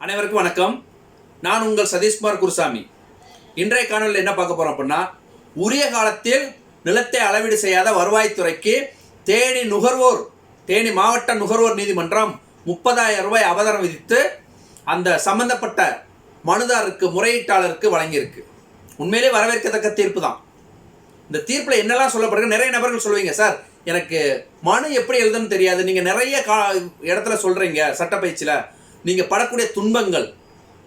அனைவருக்கும் வணக்கம். நான் உங்கள் சதீஷ்குமார் குருசாமி. இன்றைய காணொலியில் என்ன பார்க்க போறோம் அப்படின்னா, உரிய காலத்தில் நிலத்தை அளவீடு செய்யாத வருவாய்த்துறைக்கு தேனி மாவட்ட நுகர்வோர் நீதிமன்றம் 30,000 ரூபாய் அபராதம் விதித்து அந்த சம்பந்தப்பட்ட மனுதாரருக்கு முறையீட்டாளருக்கு வழங்கியிருக்கு. உண்மையிலே வரவேற்கத்தக்க தீர்ப்பு தான். இந்த தீர்ப்பில் என்னெல்லாம் சொல்லப்படுறது, நிறைய நபர்கள் சொல்லுவீங்க, சார் எனக்கு மனு எப்படி எழுதுன்னு தெரியாது, நீங்கள் நிறைய இடத்துல சொல்கிறீங்க, சட்டப்பயிற்சியில் நீங்கள் படக்கூடிய துன்பங்கள்,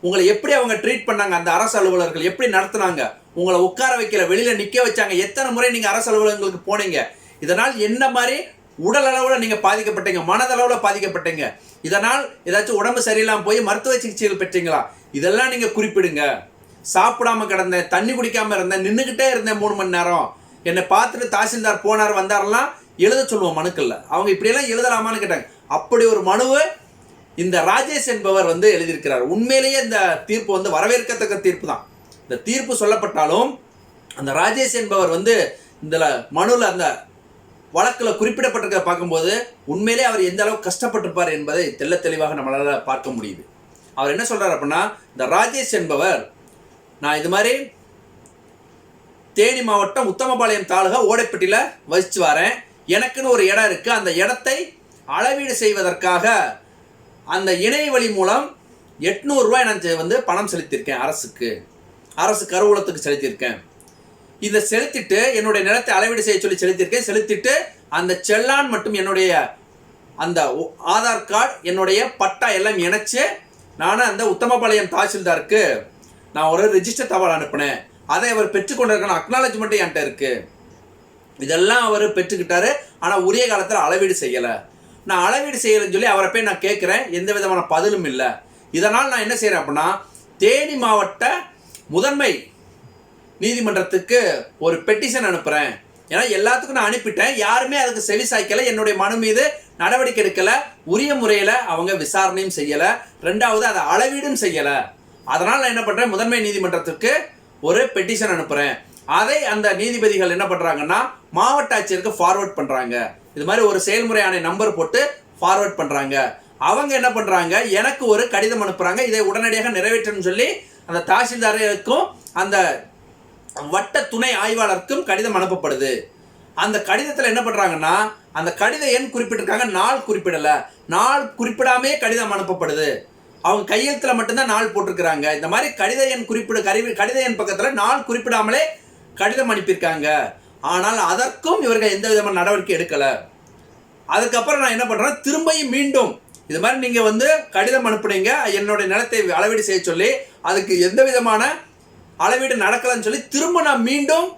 உங்களை எப்படி அவங்க ட்ரீட் பண்ணாங்க, அந்த அரசு அலுவலர்கள் எப்படி நடத்துனாங்க, உங்களை உட்கார வைக்கல, வெளியில் நிற்க வச்சாங்க, எத்தனை முறை நீங்கள் அரசு அலுவலகங்களுக்கு போனீங்க, இதனால் என்ன மாதிரி உடல் அளவில் நீங்கள் பாதிக்கப்பட்டீங்க, மனதளவில் பாதிக்கப்பட்டீங்க, இதனால் ஏதாச்சும் உடம்பு சரியில்லாமல் போய் மருத்துவ சிகிச்சைகள் பெற்றீங்களா, இதெல்லாம் நீங்கள் குறிப்பிடுங்க. சாப்பிடாம கிடந்தேன், தண்ணி குடிக்காமல் இருந்தேன், நின்றுக்கிட்டே இருந்தேன் 3 மணி நேரம், என்னை பார்த்துட்டு தாசில்தார் போனார் வந்தாரெல்லாம் எழுத சொல்லுவோம் மனுக்கள்ல. அவங்க இப்படியெல்லாம் எழுதலாமான்னு கேட்டாங்க. அப்படி ஒரு மனுவை இந்த ராஜேஷ் என்பவர் எழுதியிருக்கிறார். உண்மையிலேயே இந்த தீர்ப்பு வரவேற்கத்தக்க தீர்ப்பு தான். இந்த தீர்ப்பு சொல்லப்பட்டாலும் அந்த ராஜேஷ் என்பவர் இந்த மனுவில் அந்த வழக்கில் குறிப்பிடப்பட்டிருக்க பார்க்கும்போது உண்மையிலே அவர் எந்த அளவுக்கு கஷ்டப்பட்டிருப்பார் என்பதை தெள்ள தெளிவாக நம்மளால் பார்க்க முடியுது. அவர் என்ன சொல்றார் அப்படின்னா, இந்த ராஜேஷ் என்பவர், நான் இது மாதிரி தேனி மாவட்டம் உத்தமபாளையம் தாலுகா ஓடைப்பட்டியில் வசித்து வரேன், எனக்குன்னு ஒரு இடம் இருக்குது, அந்த இடத்தை அளவீடு செய்வதற்காக அந்த இணைய வழி மூலம் 800 ரூபாய் நான் பணம் செலுத்தியிருக்கேன், அரசு கருவூலத்துக்கு செலுத்தியிருக்கேன். இதை செலுத்திட்டு என்னுடைய நிலத்தை அளவீடு செய்ய சொல்லி செலுத்தியிருக்கேன். செலுத்திட்டு அந்த செல்லான் மற்றும் என்னுடைய அந்த ஆதார் கார்டு, என்னுடைய பட்டா எல்லாம் இணைச்சு நான் அந்த உத்தமபாளையம் தாசில்தாருக்கு நான் ஒரு ரெஜிஸ்டர் தபால் அனுப்பினேன். அதை அவர் பெற்றுக்கொண்டிருக்கணும், அக்னாலஜ்மெண்ட்டு என்கிட்ட இருக்கு. இதெல்லாம் அவர் பெற்றுக்கிட்டாரு. ஆனால் உரிய காலத்தில் அளவீடு செய்யலை. நான் அளவீடு செய்யலைன்னு சொல்லி அவரை போய் நான் கேட்குறேன், எந்த விதமான பதிலும் இல்லை. இதனால் நான் என்ன செய்கிறேன் அப்படின்னா, தேனி மாவட்ட முதன்மை நீதிமன்றத்துக்கு ஒரு பெட்டிஷன் அனுப்புகிறேன். ஏன்னா எல்லாத்துக்கும் நான் அனுப்பிட்டேன், யாருமே அதுக்கு செவி சாய்க்கலை, என்னுடைய மனு மீது நடவடிக்கை எடுக்கலை, உரிய முறையில் அவங்க விசாரணையும் செய்யலை, ரெண்டாவது அதை அளவீடும் செய்யலை. அதனால் நான் என்ன பண்ணுறேன், முதன்மை நீதிமன்றத்துக்கு ஒரு பெட்டிஷன் அனுப்புகிறேன். அதை அந்த நீதிபதிகள் என்ன பண்ணுறாங்கன்னா மாவட்ட ஆட்சியருக்கு ஃபார்வர்ட் பண்ணுறாங்க. இது மாதிரி ஒரு செயல்முறை ஆணை நம்பர் போட்டு ஃபார்வர்ட் பண்ணுறாங்க. அவங்க என்ன பண்ணுறாங்க, எனக்கு ஒரு கடிதம் அனுப்புகிறாங்க, இதை உடனடியாக நிறைவேற்றணும்னு சொல்லி அந்த தாசில்தாருக்கும் அந்த வட்ட துணை ஆய்வாளருக்கும் கடிதம் அனுப்பப்படுது. அந்த கடிதத்தில் என்ன பண்ணுறாங்கன்னா, அந்த கடித எண் குறிப்பிட்டிருக்காங்க, நாள் குறிப்பிடலை, நாள் குறிப்பிடாமே கடிதம் அனுப்பப்படுது. அவங்க கையெழுத்தில் மட்டும்தான் நாள் போட்டிருக்கிறாங்க. இந்த மாதிரி கடித எண் கடித எண் பக்கத்தில் நாள் குறிப்பிடாமலே கடிதம் அனுப்பியிருக்காங்க. ஆனால் அதற்கும் இவர்கள் எந்த விதமான நடவடிக்கை எடுக்கலை. அதுக்கப்புறம் நான் என்ன பண்ணுறேன், திரும்பியும் மீண்டும் இது மாதிரி நீங்கள் கடிதம் அனுப்புனீங்க, என்னுடைய நிலத்தை அளவீடு செய்ய சொல்லி, அதுக்கு எந்த விதமான அளவீடு நடக்கலன்னு சொல்லி திரும்ப நான் மீண்டும்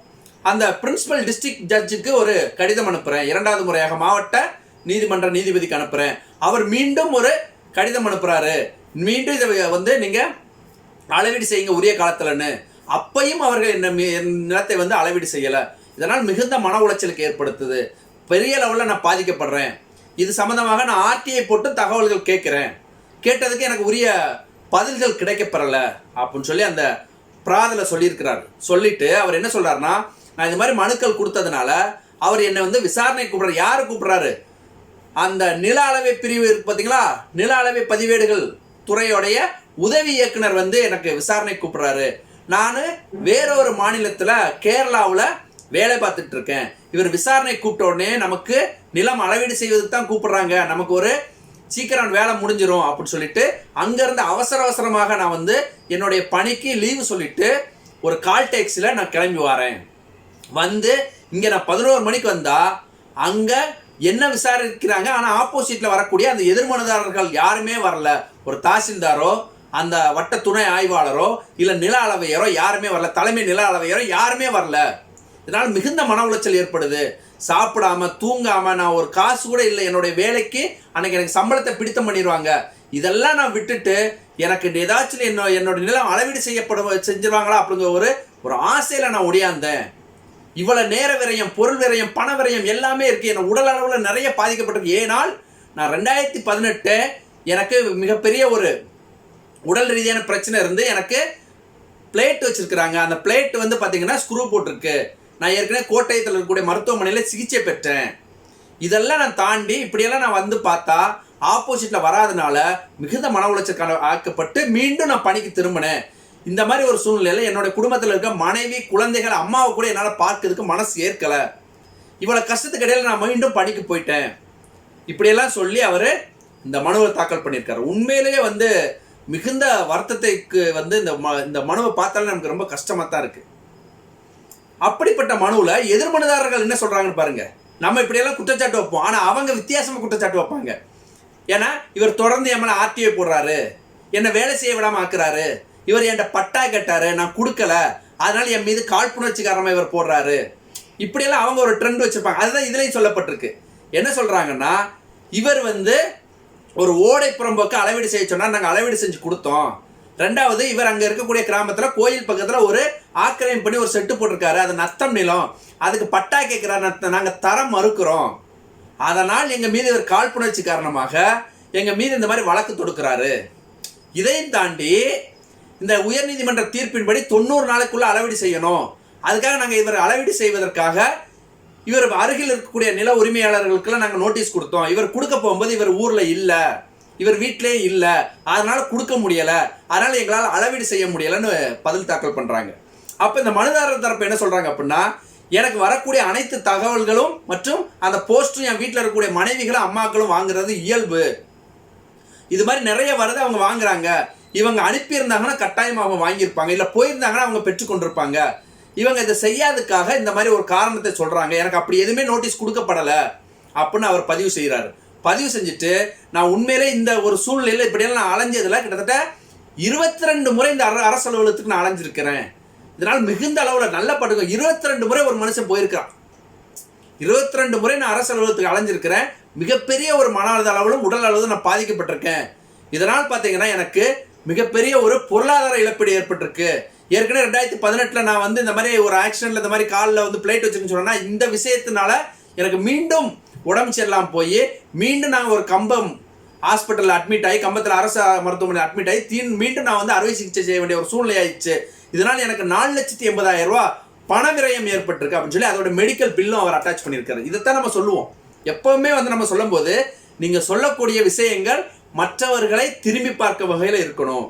அந்த பிரின்சிபல் டிஸ்ட்ரிக்ட் ஜட்ஜுக்கு ஒரு கடிதம் அனுப்புகிறேன். 2வது முறையாக மாவட்ட நீதிமன்ற நீதிபதிக்கு அனுப்புகிறேன். அவர் மீண்டும் ஒரு கடிதம் அனுப்புகிறாரு, மீண்டும் இதை நீங்கள் அளவீடு செய்யுங்க உரிய காலத்தில்னு. அப்பையும் அவர்கள் என் நிலத்தை அளவீடு செய்யலை. இதனால் மிகுந்த மன உளைச்சலுக்கு ஏற்படுத்துது. பெரிய லெவலில் நான் பாதிக்கப்படுறேன். இது சம்மந்தமாக நான் ஆர்டிஐ போட்டு தகவல்கள் கேட்குறேன். கேட்டதுக்கு எனக்கு உரிய பதில்கள் கிடைக்கப்பெறலை அப்படின்னு சொல்லி அந்த பிராதில் சொல்லியிருக்கிறார். சொல்லிட்டு அவர் என்ன சொல்கிறாருன்னா, நான் இது மாதிரி மனுக்கள் கொடுத்ததுனால அவர் என்னை விசாரணை கூப்பிட்றாரு. யார் கூப்பிட்றாரு, அந்த நில அளவை பிரிவு இருக்கு பார்த்தீங்களா, நில அளவை பதிவேடுகள் துறையோடைய உதவி இயக்குனர் எனக்கு விசாரணை கூப்பிட்றாரு. நான் வேறொரு மாநிலத்தில் கேரளாவில் வேலை பார்த்துட்டு இருக்கேன். இவர் விசாரணை கூப்பிட்ட உடனே நமக்கு நிலம் அளவீடு செய்வதுக்கு தான் கூப்பிடுறாங்க, நமக்கு ஒரு சீக்கிரம் வேலை முடிஞ்சிடும் அப்படின்னு சொல்லிட்டு அங்கேருந்து அவசரமாக நான் என்னுடைய பணிக்கு லீவு சொல்லிட்டு ஒரு கால் டாக்ஸியில் நான் கிளம்பி வரேன். இங்கே நான் 11 மணிக்கு வந்தால் அங்கே என்ன விசாரிக்கிறாங்க. ஆனால் ஆப்போசிட்டில் வரக்கூடிய அந்த எதிர்மனுதாரர்கள் யாருமே வரல. ஒரு தாசில்தாரோ அந்த வட்ட துணை ஆய்வாளரோ இல்லை நில அளவையரோ யாருமே வரல, தலைமை நில அளவையரோ யாருமே வரல. இதனால் மிகுந்த மன உளைச்சல் ஏற்படுது. சாப்பிடாம தூங்காம நான் ஒரு காசு கூட இல்லை, என்னுடைய வேலைக்கு அன்னைக்கு எனக்கு சம்பளத்தை பிடித்தம் பண்ணிடுவாங்க. இதெல்லாம் நான் விட்டுட்டு எனக்கு ஏதாச்சும் என்னோட நிலம் அளவீடு செஞ்சிருவாங்களா அப்படிங்கிற ஒரு ஆசையில் நான் ஒடியாந்தேன். இவ்வளவு நேர விரயம், பொருள் விரயம், பண விரயம் எல்லாமே இருக்கு. என் உடல் அளவில் நிறைய பாதிக்கப்பட்டிருக்கு. ஏனால் நான் 2018 எனக்கு மிகப்பெரிய ஒரு உடல் ரீதியான பிரச்சனை இருந்து எனக்கு பிளேட் வச்சிருக்கிறாங்க. அந்த பிளேட் பார்த்தீங்கன்னா ஸ்க்ரூ போட்டிருக்கு. நான் ஏற்கனவே கோட்டயத்தில் இருக்கக்கூடிய மருத்துவமனையில் சிகிச்சை பெற்றேன். இதெல்லாம் நான் தாண்டி இப்படியெல்லாம் நான் பார்த்தா ஆப்போசிட்டில் வராதனால மிகுந்த மன உளைச்சல் ஆக்கப்பட்டு மீண்டும் நான் பணிக்கு திரும்பினேன். இந்த மாதிரி ஒரு சூழ்நிலையில் என்னோட குடும்பத்தில் இருக்க மனைவி, குழந்தைகள், அம்மாவை கூட என்னால் பார்க்கறதுக்கு மனசு ஏற்கலை. இவ்வளோ கஷ்டத்துக்கு இடையில நான் மீண்டும் பணிக்கு போயிட்டேன். இப்படியெல்லாம் சொல்லி அவர் இந்த மனுவை தாக்கல் பண்ணியிருக்காரு. உண்மையிலேயே மிகுந்த வருத்தத்துக்கு இந்த மனுவை பார்த்தாலே நமக்கு ரொம்ப கஷ்டமாக தான் இருக்குது. அப்படிப்பட்ட மனுவில் எதிர் மனுதாரர்கள் என்ன சொல்கிறாங்கன்னு பாருங்க. நம்ம இப்படியெல்லாம் குற்றச்சாட்டு வைப்போம், ஆனால் அவங்க வித்தியாசமாக குற்றச்சாட்டு வைப்பாங்க. ஏன்னா இவர் தொடர்ந்து என் மேலே ஆர்டிஐ போடுறாரு, என்னை வேலை செய்ய விடாமல் ஆக்குறாரு, இவர் என்கிட்ட பட்டா கேட்டாரு, நான் கொடுக்கல, அதனால என் மீது காழ்ப்புணர்ச்சி காரணமாக இவர் போடுறாரு. இப்படியெல்லாம் அவங்க ஒரு ட்ரெண்ட் வச்சிருப்பாங்க. அதுதான் இதுலேயும் சொல்லப்பட்டிருக்கு. என்ன சொல்கிறாங்கன்னா, இவர் ஒரு ஓடை புறம்போக்கு அளவீடு செய்ய சொன்னால் நாங்கள் அளவீடு செஞ்சு கொடுத்தோம். ரெண்டாவது, இவர் அங்கே இருக்கக்கூடிய கிராமத்தில் கோயில் பக்கத்தில் ஒரு ஆக்கிரமிப்பு பண்ணி ஒரு செட்டு போட்டிருக்காரு, அது நத்தம் நிலம், அதுக்கு பட்டா கேட்குறாரு, நாங்கள் தரம் மறுக்கிறோம். அதனால் எங்கள் மீது இவர் காழ்ப்புணர்ச்சி காரணமாக எங்கள் மீது இந்த மாதிரி வழக்கு தொடுக்கிறாரு. இதையும் தாண்டி இந்த உயர்நீதிமன்ற தீர்ப்பின்படி 90 நாளுக்குள்ள அளவீடு செய்யணும். அதுக்காக நாங்கள் இவர் அளவீடு செய்வதற்காக இவர் அருகில் இருக்கக்கூடிய நில உரிமையாளர்களுக்கெல்லாம் நாங்கள் நோட்டீஸ் கொடுத்தோம். இவர் கொடுக்க போகும்போது இவர் ஊரில் இல்லை, இவர் வீட்டிலே இல்லை, அதனால கொடுக்க முடியலை, அதனால எங்களால் அளவீடு செய்ய முடியலைன்னு பதில் தாக்கல் பண்ணுறாங்க. அப்போ இந்த மனுதாரர் தரப்பு என்ன சொல்கிறாங்க அப்படின்னா, எனக்கு வரக்கூடிய அனைத்து தகவல்களும் மற்றும் அந்த போஸ்ட்டும் என் வீட்டில் இருக்கக்கூடிய மனைவிகளும் அம்மாக்களும் வாங்குறது இயல்பு. இது மாதிரி நிறைய வருது, அவங்க வாங்குறாங்க. இவங்க அனுப்பியிருந்தாங்கன்னா கட்டாயம் அவங்க வாங்கியிருப்பாங்க, இல்லை போயிருந்தாங்கன்னா அவங்க பெற்றுக்கொண்டிருப்பாங்க. இவங்க இதை செய்யாததுக்காக இந்த மாதிரி ஒரு காரணத்தை சொல்கிறாங்க. எனக்கு அப்படி எதுவுமே நோட்டீஸ் கொடுக்கப்படலை அப்படின்னு அவர் பதிவு செய்கிறாரு. பதிவு செஞ்சுட்டு, நான் உண்மையிலே இந்த ஒரு சூழ்நிலையில் இப்படியெல்லாம் நான் அலைஞ்சதில் கிட்டத்தட்ட 22 முறை இந்த அரசு அலுவலகத்துக்கு நான் அலைஞ்சிருக்கிறேன். இதனால் மிகுந்த அளவில் நல்ல படுங்க 22 முறை ஒரு மனுஷன் போயிருக்கான். 22 முறை நான் அரசு அலுவலகத்துக்கு அலைஞ்சிருக்கிறேன். மிகப்பெரிய ஒரு மன அளவிலும் உடல் அளவிலும் நான் பாதிக்கப்பட்டிருக்கேன். இதனால் பார்த்தீங்கன்னா எனக்கு மிகப்பெரிய ஒரு பொருளாதார இழப்பீடு ஏற்பட்டிருக்கு. ஏற்கனவே 2018 நான் இந்த மாதிரி ஒரு ஆக்சிடென்ட்ல இந்த மாதிரி காலில் பிளேட் வச்சுன்னு சொன்னா, இந்த விஷயத்தினால எனக்கு மீண்டும் உடம்பு சரியில்லாமல் போய் மீண்டும் நான் ஒரு கம்பம் ஹாஸ்பிட்டலில் அட்மிட் ஆகி, கம்பத்தில் அரசு மருத்துவமனை அட்மிட் ஆகி மீண்டும் நான் அறுவை சிகிச்சை செய்ய வேண்டிய ஒரு சூழ்நிலை ஆயிடுச்சு. இதனால் எனக்கு 4,80,000 ரூபா பண விரயம் ஏற்பட்டிருக்கு அப்படின்னு சொல்லி அதோட மெடிக்கல் பில்லும் அவர் அட்டாச் பண்ணியிருக்காரு. இதைத்தான் நம்ம சொல்லுவோம். எப்பவுமே நம்ம சொல்லும் போது நீங்கள் சொல்லக்கூடிய விஷயங்கள் மற்றவர்களை திரும்பி பார்க்க வகையில் இருக்கணும்.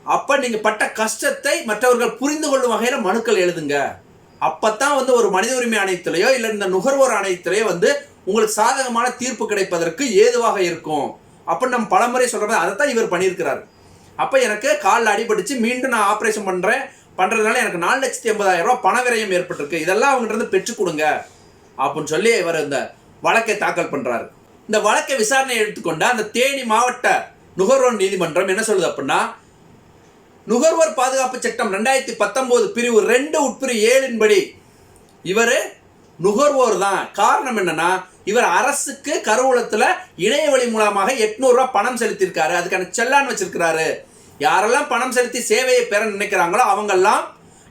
அப்போ நீங்கள் பட்ட கஷ்டத்தை மற்றவர்கள் புரிந்து கொள்ளும் வகையில் மனுக்கள் எழுதுங்க. அப்பத்தான் ஒரு மனித உரிமை ஆணையத்திலேயோ இல்லை இந்த நுகர்வோர் ஆணையத்திலேயோ உங்களுக்கு சாதகமான தீர்ப்பு கிடைப்பதற்கு ஏதுவாக இருக்கும். அப்படின்னு நம்ம பலமுறை சொல்றது, அதைத்தான் இவர் பண்ணியிருக்கிறார். அப்போ எனக்கு காலில் அடிபட்டுச்சு, மீண்டும் நான் ஆப்ரேஷன் பண்ணுறதுனால எனக்கு 4,80,000 ரூபா பண விரயம் ஏற்பட்டிருக்கு, இதெல்லாம் அவங்ககிட்ட பெற்றுக் கொடுங்க அப்படின்னு சொல்லி இவர் இந்த வழக்கை தாக்கல் பண்ணுறாரு. இந்த வழக்கை விசாரணை எடுத்துக்கொண்ட அந்த தேனி மாவட்ட நுகர்வோர் நீதிமன்றம் என்ன சொல்லுது அப்படின்னா, நுகர்வோர் பாதுகாப்பு சட்டம் 2019 பிரிவு 2 உட்பிரிவு 7 இவர் நுகர்வோர் தான். காரணம் என்னன்னா, இவர் அரசுக்கு கருவூலத்தில் இணைய வழி மூலமாக 800 ரூபா பணம் செலுத்தியிருக்காரு. அதுக்கான செல்லான் வச்சிருக்கிறாரு. யாரெல்லாம் பணம் செலுத்தி சேவையை பெற நினைக்கிறாங்களோ அவங்கெல்லாம்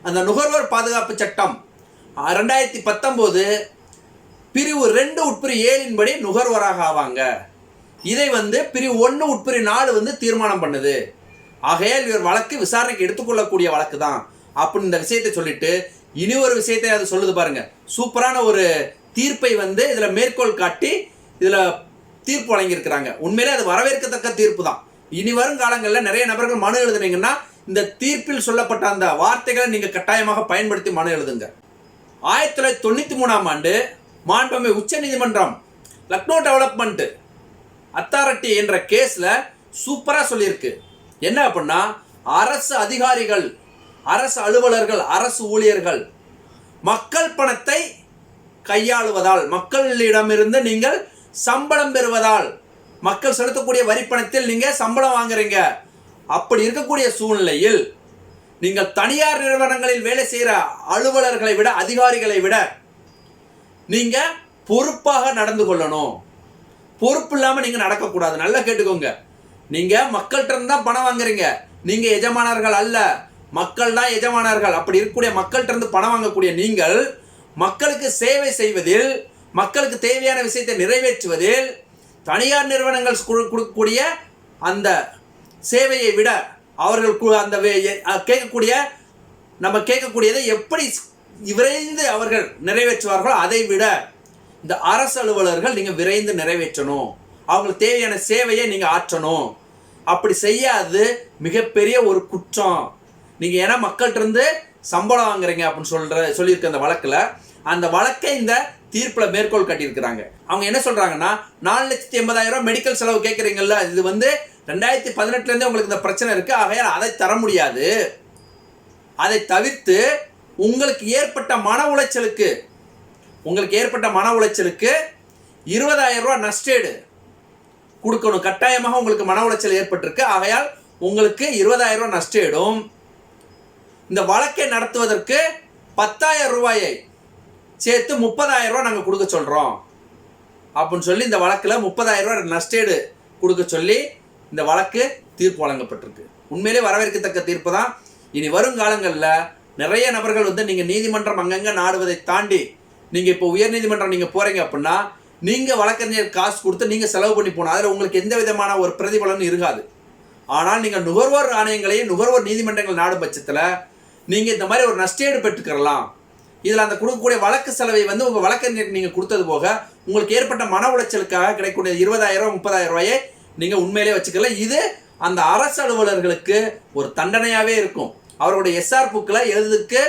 அந்த நுகர்வோர் பாதுகாப்பு சட்டம் 2019 பிரிவு 2 உட்பிரிவு 7 நுகர்வோராக ஆவாங்க. இதை பிரிவு 1 உட்பிரிவு 4 தீர்மானம் பண்ணுது. ஆகையால் இவர் வழக்கு விசாரணைக்கு எடுத்துக்கொள்ளக்கூடிய வழக்கு தான் அப்படின்னு இந்த விஷயத்தை சொல்லிட்டு, இனி ஒரு விஷயத்தை அது சொல்லுது பாருங்க. சூப்பரான ஒரு தீர்ப்பை இதில் மேற்கோள் காட்டி இதில் தீர்ப்பு வழங்கியிருக்கிறாங்க. உண்மையிலே அது வரவேற்கத்தக்க தீர்ப்பு தான். இனி வரும் காலங்களில் நிறைய நபர்கள் மனு எழுதுனீங்கன்னா இந்த தீர்ப்பில் சொல்லப்பட்ட அந்த வார்த்தைகளை நீங்கள் கட்டாயமாக பயன்படுத்தி மனு எழுதுங்க. 1993 மாண்புமிகு உச்ச நீதிமன்றம் லக்னோ டெவலப்மெண்ட் அத்தாரிட்டி என்ற கேஸில் சூப்பராக சொல்லியிருக்கு. என்ன அப்படின்னா, அரசு அதிகாரிகள், அரசு அலுவலர்கள், அரசு ஊழியர்கள் மக்கள் பணத்தை கையாளுவதால், மக்களிடமிருந்து நீங்கள் சம்பளம் பெறுவதால், மக்கள் செலுத்தக்கூடிய வரிப்பணத்தில் நீங்கள் சம்பளம் வாங்குறீங்க. அப்படி இருக்கக்கூடிய சூழ்நிலையில் நீங்கள் தனியார் நிறுவனங்களில் வேலை செய்கிற அலுவலர்களை விட, அதிகாரிகளை விட நீங்கள் பொறுப்பாக நடந்து கொள்ளணும். பொறுப்பு இல்லாமல் நீங்கள் நடக்கக்கூடாது. நல்லா கேட்டுக்கோங்க. நீங்கள் மக்கள்கிட்ட இருந்து தான் பணம் வாங்குறீங்க. நீங்கள் எஜமானர்கள் அல்ல, மக்கள் தான் எஜமானர்கள். அப்படி இருக்கக்கூடிய மக்கள்கிட்ட இருந்து பணம் வாங்கக்கூடிய நீங்கள் மக்களுக்கு சேவை செய்வதில், மக்களுக்கு தேவையான விஷயத்தை நிறைவேற்றுவதில் தனியார் நிறுவனங்கள் கொடுக்கக்கூடிய அந்த சேவையை விட அவர்கள் அந்த நம்ம கேட்கக்கூடியதை எப்படி விரைந்து அவர்கள் நிறைவேற்றுவார்களோ அதை விட இந்த அரசு அலுவலர்கள் நீங்கள் விரைந்து நிறைவேற்றணும் அவங்களுக்கு தேவையான சேவையை நீங்க ஆற்றணும். அப்படி செய்யாது மிகப்பெரிய ஒரு குற்றம். நீங்க ஏன்னா மக்கள்கிட்ட இருந்து சம்பளம் வாங்குறீங்க அப்படின்னு சொல்லியிருக்க அந்த வழக்குல, அந்த வழக்கை இந்த தீர்ப்புல மேற்கோள் காட்டியிருக்கிறாங்க. அவங்க என்ன சொல்றாங்கன்னா, 4,80,000 மெடிக்கல் செலவு கேட்கறீங்கல்ல, இது 2018 இருந்தே உங்களுக்கு இந்த பிரச்சனை இருக்கு, ஆகையால் அதை தர முடியாது. அதை தவிர்த்து உங்களுக்கு ஏற்பட்ட மன உளைச்சலுக்கு 20,000 ரூபாய் நஷ்டேடு கொடுக்கணும். கட்டாயமாக உங்களுக்கு மன உளைச்சல் ஏற்பட்டிருக்கு, ஆகையால் உங்களுக்கு 20,000 ரூபாய் நஷ்டேடும். இந்த வழக்கை நடத்துவதற்கு 10,000 ரூபாயை சேர்த்து 30,000 ரூபாய் நாங்கள் கொடுக்க சொல்றோம் அப்படின்னு சொல்லி இந்த வழக்கில் 30,000 ரூபாய் நஷ்டேடு கொடுக்க சொல்லி இந்த வழக்கு தீர்ப்பு வழங்கப்பட்டிருக்கு. உண்மையிலே வரவேற்கத்தக்க தீர்ப்பு தான். இனி வருங்காலங்களில் நிறைய நபர்கள் நீங்கள் நீதிமன்றம் அங்கங்கே நாடுவதை தாண்டி நீங்கள் இப்போ உயர்நீதிமன்றம் நீங்கள் போகிறீங்க அப்படின்னா, நீங்கள் வழக்கறிஞர் காசு கொடுத்து நீங்கள் செலவு பண்ணி போகணும். அதில் உங்களுக்கு எந்த விதமான ஒரு பிரதிபலனும் இருக்காது. ஆனால் நீங்கள் நுகர்வோர் ஆணையங்களையும் நுகர்வோர் நீதிமன்றங்கள் நாடும் பட்சத்தில் நீங்கள் இந்த மாதிரி ஒரு நஷ்டேடு பெற்றுக்கிறலாம். இதில் அந்த கொடுக்கக்கூடிய வழக்கு செலவை உங்கள் வழக்கறிஞருக்கு நீங்கள் கொடுத்தது போக உங்களுக்கு ஏற்பட்ட மன உளைச்சலுக்காக கிடைக்கக்கூடிய 20,000 30,000 ரூபாயை நீங்கள் உண்மையிலே வச்சுக்கலாம். இது அந்த அரசு அலுவலர்களுக்கு ஒரு தண்டனையாகவே இருக்கும். அவர்களுடைய எஸ்ஆர் புக்கில் எழுதுக்கு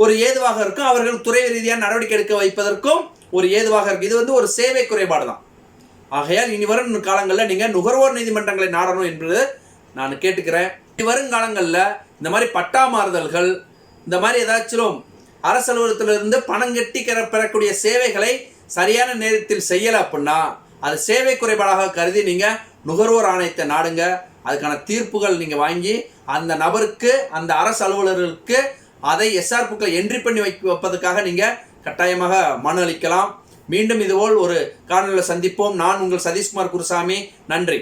ஒரு ஏதுவாக இருக்கும். அவர்கள் துறை ரீதியாக நடவடிக்கை எடுக்க வைப்பதற்கும் ஒரு ஏதுவாக இருக்கும். இது ஒரு சேவை குறைபாடு தான். ஆகையால் இனி வரும் காலங்களில் நீங்கள் நுகர்வோர் நீதிமன்றங்களை நாடணும் என்று நான் கேட்டுக்கிறேன். இனி வரும் காலங்களில் இந்த மாதிரி பட்டா மாறுதல்கள், இந்த மாதிரி ஏதாச்சும் அரசு அலுவலகத்திலிருந்து பணம் கட்டி பெறக்கூடிய சேவைகளை சரியான நேரத்தில் செய்யலை அப்படின்னா அது சேவை குறைபாடாக கருதி நீங்கள் நுகர்வோர் ஆணையத்தை நாடுங்க. அதுக்கான தீர்ப்புகள் நீங்கள் வாங்கி அந்த நபருக்கு, அந்த அரசு அலுவலர்களுக்கு அதை எஸ்ஆர் புக்கில் என்ட்ரி பண்ணி வைப்பதற்காக நீங்கள் கட்டாயமாக மனு அளிக்கலாம். மீண்டும் இதுபோல் ஒரு காணொலியில் சந்திப்போம். நான் உங்கள் சதீஷ்குமார் குருசாமி. நன்றி.